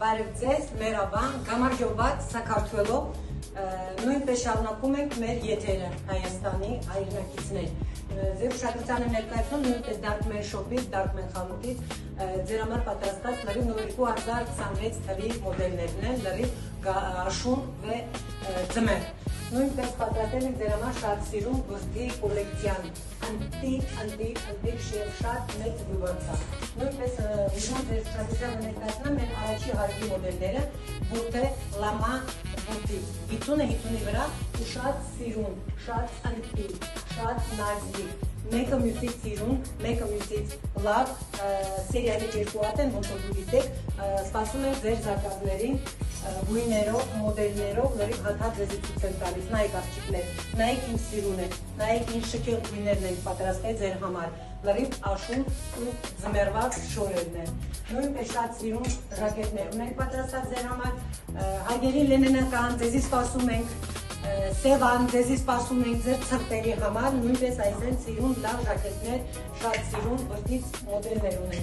Բարև ձեզ, մերաբան, գամարջոված Սաքարթվելով, նույնպես շարունակում ենք մեր եթերը Հայաստանի հայրենակիցներ։ Ձեր ուշադրությանը ներկայացնում նույնպես Darkman Shop-ից, Darkman խանութից ձեր համար պատրաստած լրիվ 2026 թվի մոդելներն են, լրիվ աշուն və ձմեռ։ Նույնպես պատրաստել ենք ձեր համար շատ սիրուն բրդի կոլեկցիան, անտիկ շատ մեծ գյուղացա։ Նույնպես ուզում ձեր ուշադրությանը ներկայացնեմ մեր առաջի հարգի մոդելները, բուրդե լամա բուրդի, 50-50-ի վրա ու շատ սիրուն, շատ անտիկ, շատ նազիկ, մեկը մյուսից սիրուն, մեկը մյուսից լավ, սերիալի երկու հատ են, ոնց որ դուք գիտեք, սպասում ենք ձեր զարկազներին գույներով, մոդելներով, լրիվ հատած ձեզի ցույց եմ տալիս, նայեք աղջիկներ, նայեք ինչ սիրուն է, նայեք ինչ շքեղ գույներն ենք պատրաստել ձեր համար, լրիվ աշուն ու ձմեռվա շորերն են։ Նույնպես շատ սիրուն ժակետներ ունենք պատրաստած ձեր համար, հարգելի լենինական, ձեզի սպասում ենք, Սևան, ձեզի սպասում ենք ձեր ցրտերի համար, նույնպես այսեն սիրուն լավ ժակետներ, շատ սիրուն բրդից մոդելներ ունենք։